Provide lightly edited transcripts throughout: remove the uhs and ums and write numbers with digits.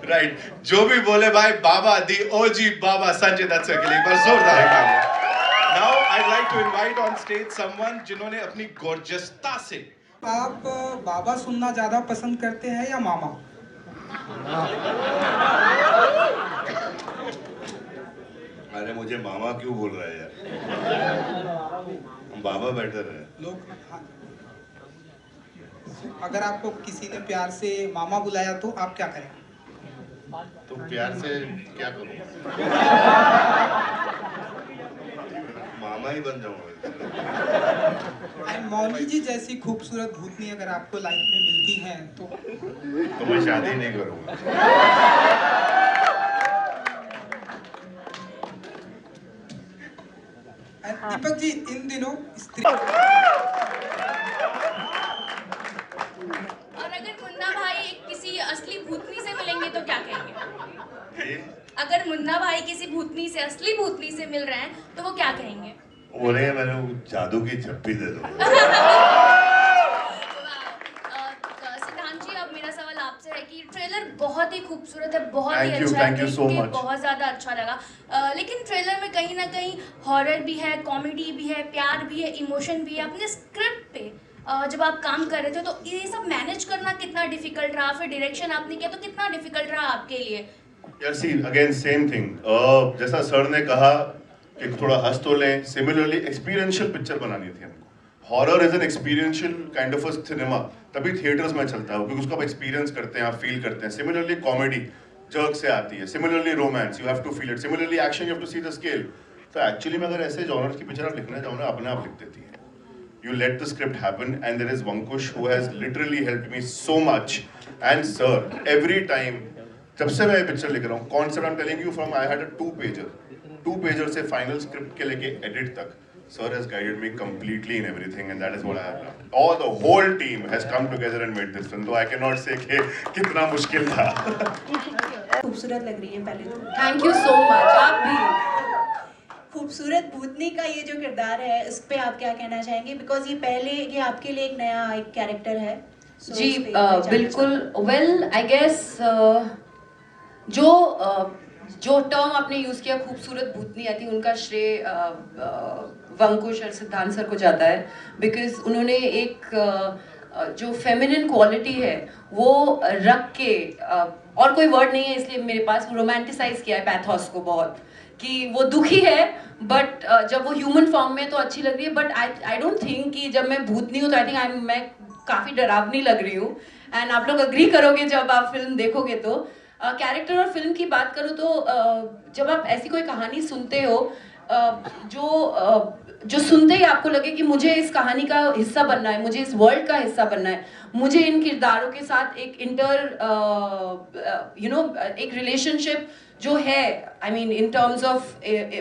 Right, जो भी बोले भाई Baba, the OG Baba Sanjay Dutt sir के लिए एक बार जोरदार तालियां। Now I like to invite on stage someone जिन्होंने अपनी गॉर्जियसता से। आप बाबा सुनना ज्यादा पसंद करते हैं या मामा? अरे मुझे मामा क्यों बोल रहा है यार, बाबा बेटर है। लोग अगर आपको किसी ने प्यार से मामा बुलाया तो आप क्या करें? तो प्यार से क्या करूं, मामा ही बन जाऊंगा। मौनी जी जैसी खूबसूरत भूतनी अगर आपको लाइफ में मिलती हैं तो मैं शादी नहीं करूंगा। दीपक जी, इन दिनों स्त्री और अगर मुन्ना भाई किसी असली भूतनी से मिलेंगे तो क्या कहेंगे? अगर मुन्ना भाई किसी भूतनी से, असली भूतनी से मिल रहे हैं तो वो क्या कहेंगे? बोले मैंने जादू की झप्पी दे दो। सिद्धांत जी, अब मेरा सवाल आपसे है कि ट्रेलर बहुत ही खूबसूरत है, बहुत ही Thank you, अच्छा है, thank you so देख के much. बहुत ज्यादा अच्छा लगा। लेकिन ट्रेलर में कहीं ना कहीं हॉरर भी है, कॉमेडी भी है, प्यार भी है, इमोशन भी है। अपने स्क्रिप्ट पे जब आप काम कर रहे थे तो ये सब मैनेज करना कितना डिफिकल्ट रहा? फिर डायरेक्शन आपने किया तो कितना डिफिकल्ट रहा आपके लिए? यार सी अगेन सेम थिंग, जैसा सर ने कहा कि थोड़ा हंस तो लें, सिमिलरली एक्सपीरियंशियल पिक्चर बनानी थी हमको। Horror is an experiential kind of a cinema, तभी थिएटर्स में चलता है क्योंकि उसको आप एक्सपीरियंस करते हैं, आप फील करते हैं। सिमिलरली कॉमेडी जर्क से आती है, similarly romance you have to feel it, similarly action you have to see the scale. तो एक्चुअली में अगर ऐसे जॉनर की पिक्चर आप लिखना चाहो ना, अपने आप लिख देती है। You let the script happen, and there is Vankush who has literally helped me so much. And sir, every time, जब से मैं ये पिक्चर लिख रहा हूँ, concept I'm telling you from I had a two pager से final script के लेके edit तक, sir has guided me completely in everything, and that is what I have done. All the whole team has come together and made this film. So I cannot say कि कितना मुश्किल था। खूबसूरत लग रही है पहले तो। Thank you so much. आप भी खूबसूरत भूतनी का ये जो किरदार है, इस पे आप क्या कहना चाहेंगे? बिकॉज ये आपके लिए एक नया एक कैरेक्टर है। जी बिल्कुल। वेल आई गेस जो टर्म आपने यूज किया खूबसूरत भूतनी, आई थिंक उनका श्रेय वंकुश और सिद्धांत सर को जाता है। बिकॉज उन्होंने एक जो फेमिनिन क्वालिटी है वो रख के, और कोई वर्ड नहीं है इसलिए मेरे पास, रोमांटिसाइज किया है पैथोस को बहुत, कि वो दुखी है बट जब वो ह्यूमन फॉर्म में तो अच्छी लग रही है। बट आई डोंट थिंक कि जब मैं भूतनी हूँ तो आई थिंक मैं काफ़ी डरावनी लग रही हूँ। एंड आप लोग अग्री करोगे जब आप फिल्म देखोगे तो। कैरेक्टर और फिल्म की बात करूँ तो जब आप ऐसी कोई कहानी सुनते हो जो सुनते ही आपको लगे कि मुझे इस कहानी का हिस्सा बनना है, मुझे इस वर्ल्ड का हिस्सा बनना है, मुझे इन किरदारों के साथ एक एक रिलेशनशिप जो है, I mean in terms of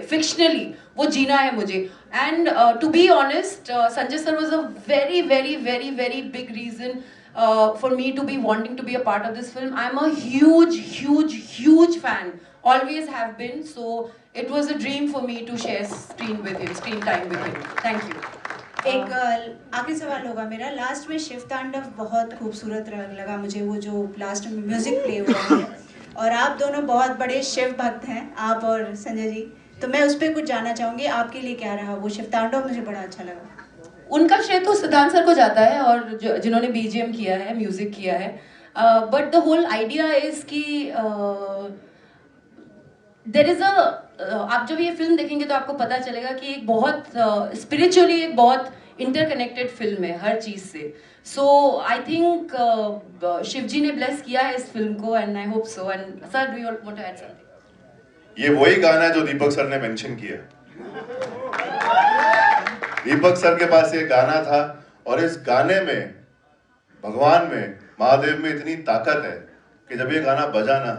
fictionally वो जीना है मुझे। And to be honest, Sanjay sir was a very very very very big reason for me to be wanting to be a part of this film. I'm a huge fan, always have been, so it was a dream for me to share screen time with him. Thank you. एक आखिरी सवाल होगा मेरा। Last में शिव तांडव बहुत खूबसूरत लगा मुझे, वो जो लास्ट में म्यूजिक प्ले हुआ है, और आप दोनों बहुत बड़े शिव भक्त हैं, आप और संजय जी, तो मैं उस पर कुछ जानना चाहूँगी, आपके लिए क्या रहा वो शिव तांडव? मुझे बड़ा अच्छा लगा। उनका श्रेय तो सिद्धांत सर को जाता है और जिन्होंने बीजीएम किया है, म्यूजिक किया है। But the whole idea is कि देयर इज आप जब ये फिल्म देखेंगे तो आपको पता चलेगा कि एक बहुत स्पिरिचुअली एक बहुत इंटरकनेक्टेड फिल्म है हर चीज से। सो आई थिंक शिव जी ने ब्लेस किया है इस फिल्म को, and I hope so. And sir, do you want to add something? ये वही गाना है जो दीपक सर ने मेंशन किया। दीपक सर के पास ये गाना था, और इस गाने में, भगवान में, महादेव में इतनी ताकत है कि जब ये गाना बजा ना,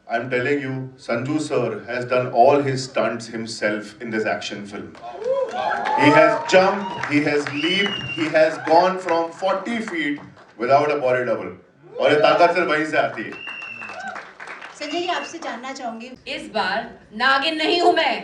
आई am telling you, Sanju sir has done all his stunts himself in this action film. He has jumped, he has leaped, he has gone from 40 feet without a body double, और ये ताकत सिर्फ वहीं से आती है। संजय जी, आपसे जानना चाहूंगी, इस बार नागिन नहीं हूं मैं।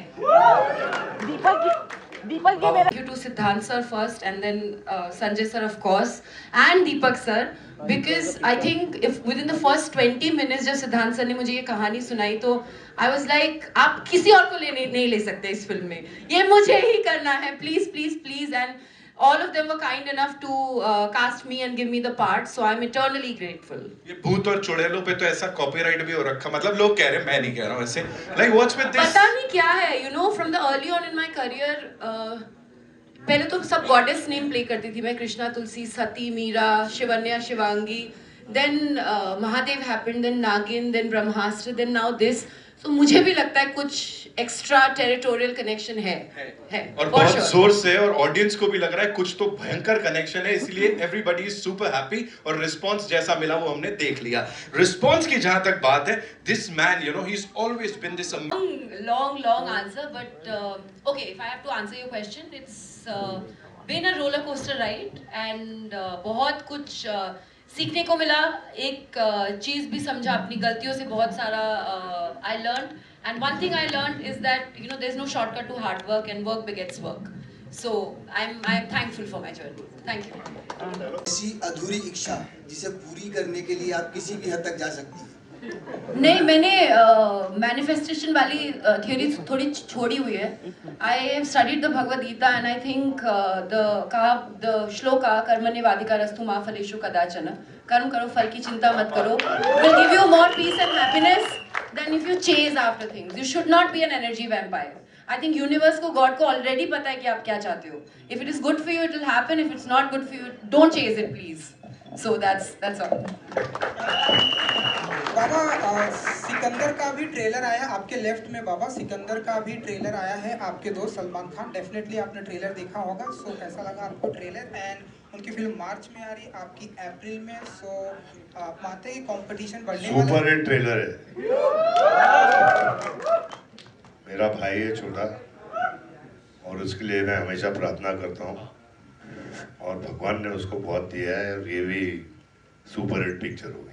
Thank you to Siddhant sir first, and then Sanjay sir of course, and Deepak sir, because I think if within the first 20 minutes जब सिद्धांत सर ने मुझे ये कहानी सुनाई तो I was like आप किसी और को नहीं ले सकते इस फिल्म में, ये मुझे ही करना है, please please please, and all of them were kind enough to cast me and give me the part, so I'm eternally grateful. ये भूत और चुड़ैलों पे तो ऐसा कॉपीराइट भी हो रखा, मतलब लोग कह रहे हैं, मैं नहीं कह रहा हूँ ऐसे, like what's with this? पता नहीं क्या है, you know, from the early on in my career, पहले तो सब गॉडेस नेम प्ले करती थी मैं, कृष्णा, तुलसी, सती, Meera, Shivanya, Shivangi, then Mahadev happened, then नागिन, then Brahmastra, then now this. So मुझे भी लगता है कुछ एक्स्ट्रा टेरिटोरियल कनेक्शन है और बहुत जोर से, और ऑडियंस को भी लग रहा है कुछ तो भयंकर कनेक्शन है, इसलिए एवरीबॉडी इज सुपर हैप्पी, और रिस्पांस जैसा मिला वो हमने देख लिया. रिस्पांस की जहां तक बात है, this man, you know, he is always been this long answer, but okay, if I have to answer your question, it's been a roller coaster ride, and बहुत कुछ सीखने को मिला, एक चीज़ भी समझा, अपनी गलतियों से बहुत सारा I learned, and one thing I learned is that, you know, there's no shortcut to hard work, and work begets work. So I'm thankful for my journey. Thank you. ऐसी अधूरी इच्छा जिसे पूरी करने के लिए आप किसी भी हद तक जा सकती हैं. नहीं, मैंने मैनिफेस्टेशन वाली थियोरी थोड़ी छोड़ी हुई है. I have studied the Bhagavad Gita, and I think the shloka कर्मण्येवाधिकारस्तु मा फलेषु कदाचन, कर्म करो फल की चिंता मत करो, will give you more peace and happiness then if you chase after things. You should not be an energy vampire. I think universe को, गॉड को ऑलरेडी पता है कि आप क्या चाहते हो. If it is good for you it will happen, if it's not good for you don't chase it please. So that's all. Baba Sikandar का भी ट्रेलर आया आपके लेफ्ट में. बाबा सिकंदर का भी ट्रेलर आया है, आपके दोस्त सलमान खान, डेफिनेटली आपने ट्रेलर देखा होगा. सो कैसा लगा आपको ट्रेलर? एंड उनकी फिल्म मार्च में आ रही, आपकी अप्रैल में. सो आप मानते हैं कि कंपटीशन बढ़ने वाला है? सुपर हिट ट्रेलर है. मेरा भाई है छोटा, और उसके लिए मैं हमेशा प्रार्थना करता हूँ, और भगवान ने उसको बहुत दिया है, और ये भी सुपर हिट पिक्चर होगी.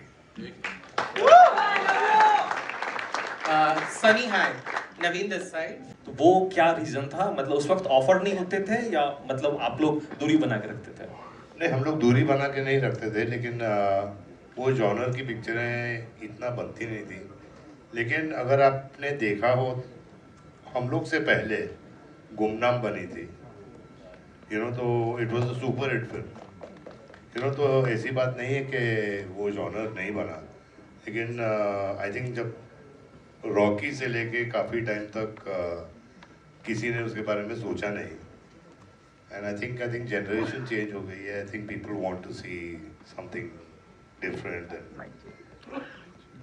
सनी हाय, नवीन दिस साइड. तो वो क्या रीजन था, मतलब उस वक्त ऑफर नहीं होते थे, या मतलब आप लोग दूरी बना के रखते थे? नहीं, हम लोग दूरी बना के नहीं रखते थे, लेकिन वो जॉनर की पिक्चरें इतना बनती नहीं थी. लेकिन अगर आपने देखा हो, हम लोग से पहले गुमनाम बनी थी, यू नो, तो it was a super hit film, you know. तो ऐसी बात नहीं है कि वो जॉनर नहीं बना, लेकिन आई थिंक जब रॉकी से लेके काफ़ी टाइम तक किसी ने उसके बारे में सोचा नहीं. And I think generation change हो गई है. I think people want to see something different.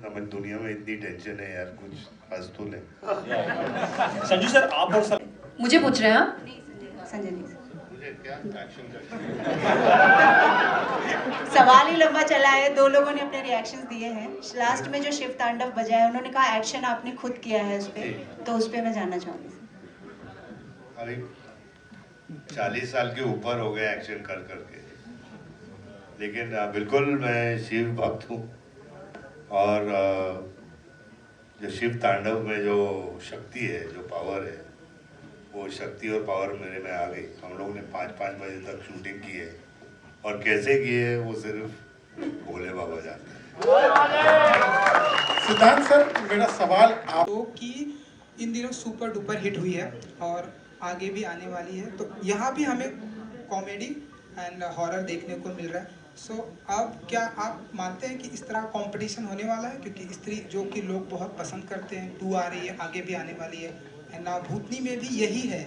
हमें दुनिया में इतनी टेंशन है यार, कुछ हंस तो ले. संजू सर, आप और मुझे पूछ रहे हैं आप? संजय जी, मुझे क्या एक्शन सवाल ही लंबा चला है. दो लोगों ने अपने रिएक्शंस दिए हैं. लास्ट में जो शिव तांडव बजा है, उन्होंने कहा एक्शन आपने खुद किया है उस पे, तो उस पे मैं जानना चाहूँगी. अरे 40 साल के ऊपर हो गए एक्शन कर करके, लेकिन बिल्कुल मैं शिव भक्त हूँ, और जो शिव तांडव में जो शक्ति है, जो पावर है, वो शक्ति और पावर मेरे में आ गई. हम लोग ने 5-5 बजे तक शूटिंग की है, और कैसे की है वो सिर्फ भोले बाबा जानते हैं. सिद्धांत सर, मेरा सवाल आप तो कि इन दिनों सुपर डुपर हिट हुई है और आगे भी आने वाली है, तो यहाँ भी हमें कॉमेडी एंड हॉरर देखने को मिल रहा है. सो अब क्या आप मानते हैं कि इस तरह कंपटीशन होने वाला है? क्योंकि स्त्री जो कि लोग बहुत पसंद करते हैं, 2 आ रही है, आगे भी आने वाली है, एंड ना भूतनी में भी यही है,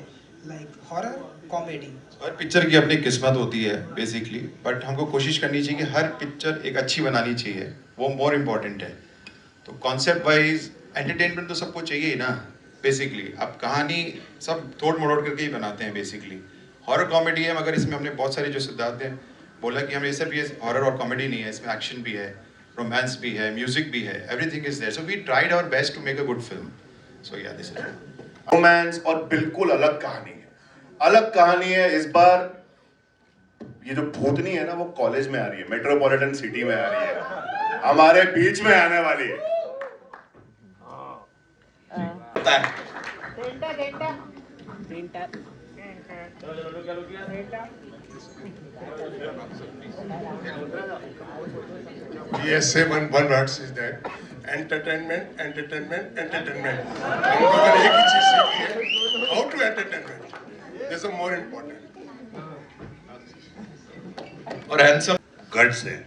लाइक हॉरर कॉमेडी. हर पिक्चर की अपनी किस्मत होती है बेसिकली, बट हमको कोशिश करनी चाहिए कि हर पिक्चर एक अच्छी बनानी चाहिए, वो मोर इम्पॉर्टेंट है. तो कॉन्सेप्ट वाइज एंटरटेनमेंट तो सबको चाहिए ही ना बेसिकली. अब कहानी सब तोड़ मरोड़ करके ही बनाते हैं बेसिकली. हॉरर कॉमेडी है, मगर इसमें हमने बहुत सारी, जो सिद्धार्थ ने बोला कि हमें सिर्फ ये हॉरर और कॉमेडी नहीं है, इसमें एक्शन भी है, रोमांस भी है, म्यूजिक भी है, everything is there. So we tried our best to make a good film. So yeah this is romance, और बिल्कुल अलग कहानी है. अलग कहानी है इस बार. ये जो भूतनी है ना, वो कॉलेज में आ रही है, मेट्रोपॉलिटन सिटी में आ रही है, हमारे बीच में आने वाली है. Yes, say one words is that entertainment, entertainment, entertainment. हम लोगों ने एक ही चीज सीखी है, how to entertainment. This is more important. और हैंडसम गट्स है,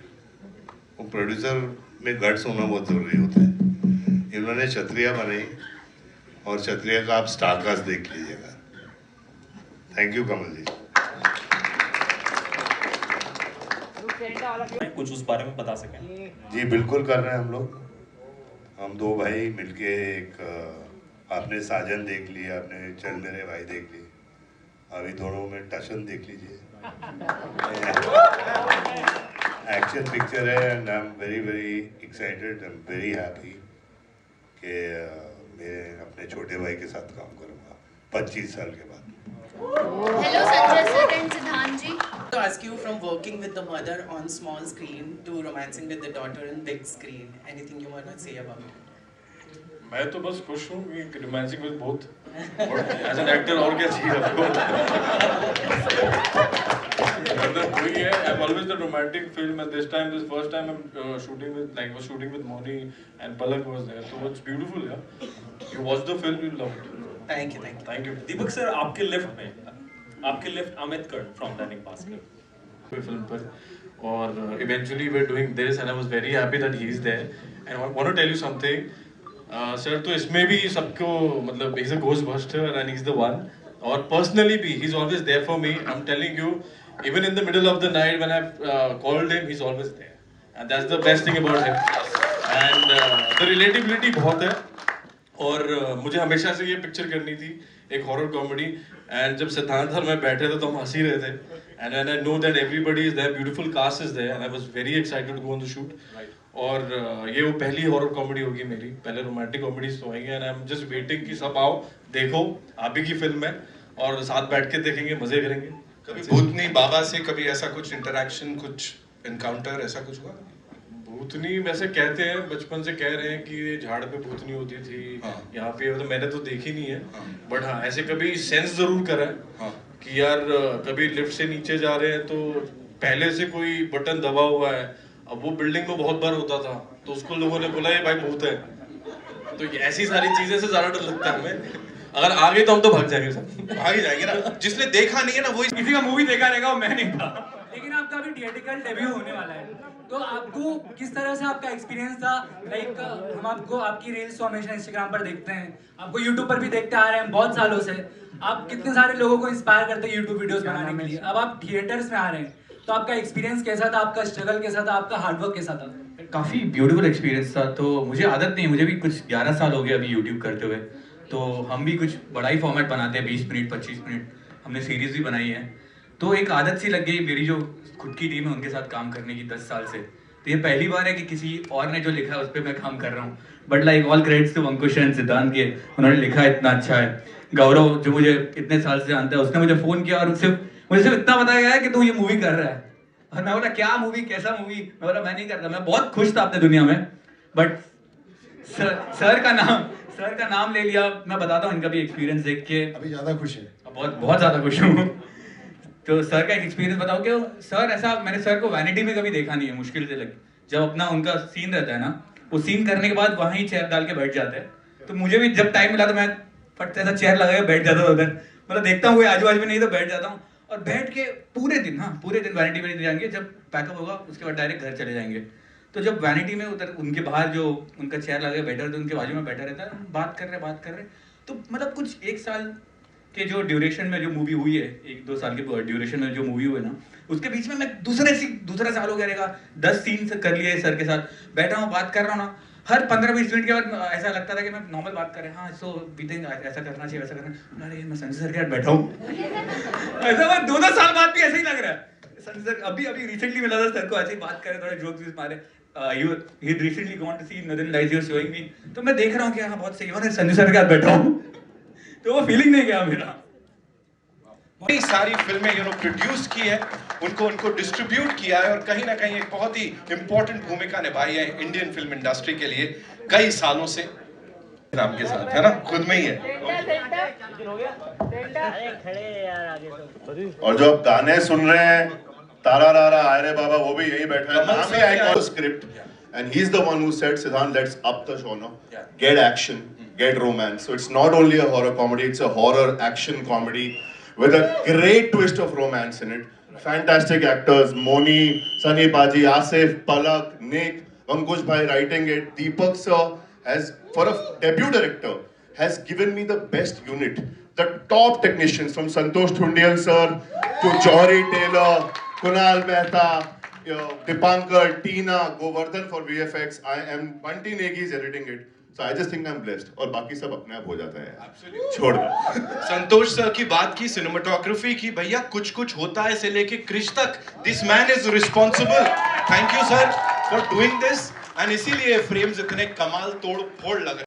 वो प्रोड्यूसर में गट्स होना बहुत जरूरी होता है। इन्होंने क्षत्रिया बनाई और क्षत्रिया का आप स्टारकास्ट देख लीजिएगा। थैंक यू कमल जी। कुछ उस बारे में बता सकें? जी बिल्कुल कर रहे हैं हम लोग। हम दो भाई मिलके एक आपने साजन देख लिया, आपने चल मेरे भाई देख ली, अभी दोनों में टशन देख लीजिए। एक्शन पिक्चर है and I am very very excited, I am very happy कि मैं अपने छोटे भाई के साथ काम करूँगा 25 साल के बाद। Hello Sanjay sir and Siddhant ji. To ask you, from working with the mother on small screen to romancing with the daughter in big screen, anything you want to say about it? मैं तो बस खुश हूँ कि romancing with both, as an actor और क्या चाहिए आपको। मतलब वही है, I have always the romantic film and this time, this first time I am shooting with like was shooting with Moni and Palak was there, so it's beautiful यार। You watch the film, you love it. Thank you, thank you. Thank you. Deepak sir, आपके left Amit Karn from Dainik Bhaskar film पर, और eventually we are doing this and I was very happy that he is there and I want to tell you something sir. तो इसमें भी सबको मतलब he is a ghost buster and he is the one, और personally भी he is always there for me. I am telling you, even in the middle of the night when I called him, he is always there and that's the best thing about him. And the relatability बहुत है, और मुझे हमेशा से ये picture करनी थी, एक हॉरर कॉमेडी। एंड जब सिद्धांत और मैं बैठे थे तो हम हंस ही रहे थे, and when I know that everybody is there, beautiful cast is there, and I was very excited to go on the shoot. और ये वो पहली हॉरर कॉमेडी होगी मेरी, पहले रोमांटिक कॉमेडीज तो आएंगे, and I am just waiting कि सब आओ, देखो, आप ही की फिल्म है और साथ बैठ के देखेंगे, मजे करेंगे। कभी भूतनी बाबा से कभी ऐसा कुछ इंटरेक्शन, कुछ एनकाउंटर ऐसा कुछ हुआ? भूतनी वैसे कहते हैं, बचपन से कह रहे हैं कि झाड़ पे भूतनी होती थी। हाँ। यहाँ पे तो मैंने तो देखी नहीं है। हाँ। बट हाँ, ऐसे कभी सेंस जरूर करा है। हाँ। कि यार कभी लिफ्ट से नीचे जा रहे हैं तो पहले से कोई बटन दबा हुआ है, अब वो बिल्डिंग में बहुत बार होता था तो उसको लोगों ने बोला ये भाई भूत है। तो ऐसी सारी चीजें से ज्यादा डर लगता है हमें। अगर आ गई तो हम तो भाग जाएंगे, सब भाग ही जाएंगे ना। जिसने देखा नहीं है ना, वो किसी का मूवी देखा रहेगा, वो मैं नहीं था। लेकिन आपका अभी थिएट्रिकल डेब्यू होने वाला है, तो आपको किस तरह से आपका एक्सपीरियंस था? लाइक हम आपको आपकी रील्स तो हमेशा इंस्टाग्राम पर देखते हैं, आपको यूट्यूब पर भी देखते आ रहे हैं बहुत सालों से। आप कितने सारे लोगों को इंस्पायर करते हैं यूट्यूब वीडियोस बनाने के लिए, अब आप थिएटर्स में आ रहे हैं, तो आपका एक्सपीरियंस कैसा था? आपका स्ट्रगल कैसा था? आपका हार्डवर्क कैसा था? काफ़ी ब्यूटीफुल एक्सपीरियंस था। तो मुझे आदत नहीं है, मुझे भी कुछ 11 साल हो गए अभी यूट्यूब करते हुए, तो हम भी कुछ बड़ा ही फॉर्मेट बनाते हैं, 20 मिनट 25 मिनट, हमने सीरीज भी बनाई है। तो एक आदत सी लग गई मेरी, जो खुद की टीम है उनके साथ काम करने की 10 साल से। तो ये पहली बार है कि किसी और ने जो लिखा है उस पर मैं काम कर रहा हूँ। But like all credits to Ankush and Siddhant के, उन्होंने लिखा इतना अच्छा है। गौरव जो मुझे इतने साल से जानता है, उसने मुझे फ़ोन किया और मुझे सिर्फ इतना बताया गया है कि तू ये मूवी कर रहा है। और मैं बोला क्या मूवी, कैसा मूवी? मैं बोला मैं नहीं करता। मैं बहुत खुश था अपने दुनिया में, बट सर का नाम ले लिया। मैं बताता हूँ इनका भी एक्सपीरियंस देख के अभी ज़्यादा खुश है, बहुत ज़्यादा खुश हूँ। तो सर का एक एक्सपीरियंस बताओ कि सर ऐसा, मैंने सर को वैनिटी में कभी देखा नहीं है, मुश्किल से लगे। जब अपना उनका सीन रहता है ना, वो सीन करने के बाद वहाँ ही चेयर डाल के बैठ जाते हैं। तो मुझे भी जब टाइम मिला तो मैं फट ऐसा चेयर लगा के बैठ जाता था उधर, मतलब देखता हूँ आजू बाजू में नहीं तो बैठ जाता हूँ, और बैठ के पूरे दिन वैनिटी में नहीं जाएंगे। जब पैकअप होगा उसके बाद डायरेक्ट घर चले जाएंगे। तो जब वैनिटी में उधर उनके बाहर जो उनका चेयर लगा के बैठा रहता है, उनके बाजू में बैठा रहता है, बात कर रहे, तो मतलब कुछ 1 साल के जो ड्यूरेशन में जो मूवी हुई है, 1-2 साल के ड्यूरेशन में जो मूवी हुई ना, उसके बीच में मैं दूसरा साल हो गया रहेगा, 10 सीन कर लिए सर के साथ, बैठा हूँ बात कर रहा हूँ ना, हर 15-20 मिनट के बाद ऐसा लगता था कि मैं नॉर्मल बात कर रहा हूँ, हाँ सो वी थिंक ऐसा करना चाहिए, वैसा करना। अरे मैं संजय सर के साथ बैठा हूँ ऐसा, मैं 2-2 साल बाद भी ऐसे ही लग रहा है। संजय सर अभी रिसेंटली मिला था सर को, ऐसे ही बात करें, थोड़े जोक्स मारे। he recently gone to see Northern Lights, he was showing me, तो मैं देख रहा हूँ कि हाँ बहुत सही, और संजय सर के साथ बैठा हूँ तो वो फीलिंग नहीं गया मेरा। कई सारी फिल्में प्रोड्यूस की है, उनको डिस्ट्रीब्यूट किया है, और कहीं ना कहीं एक बहुत ही इंपॉर्टेंट भूमिका निभाई है इंडियन फिल्म इंडस्ट्री के लिए कई सालों से। आपके साथ है ना, खुद में ही है। और जो आप गाने सुन रहे हैं, तारा रारा आयरे बाबा, वो भी यही बैठा है। नाम ही आएगा script, and he's the one who said, Siddhant, let's up the genre, get action, get romance. So it's not only a horror comedy, it's a horror action comedy with a great twist of romance in it. Fantastic actors, Moni, Sunny Baji, Asif, Palak, Nick, Vankush Bhai writing it. Deepak sir has, for a debut director, has given me the best unit. The top technicians from Santosh Thundial sir to Johri Taylor, Kunal Mehta, Dipankar, Tina, Govardhan for VFX. I am Bunty Negi is editing it. So I just think I'm blessed. और बाकी सब अपने आप हो जाता है। छोड़ दो। संतोष सर की बात की, सिनेमाटोग्राफी की, भैया कुछ कुछ होता है से लेके क्रिश तक, this man is responsible. Thank you sir for doing this, and इसीलिए फ्रेम्स इतने कमाल तोड़ फोड़ लग रहे हैं।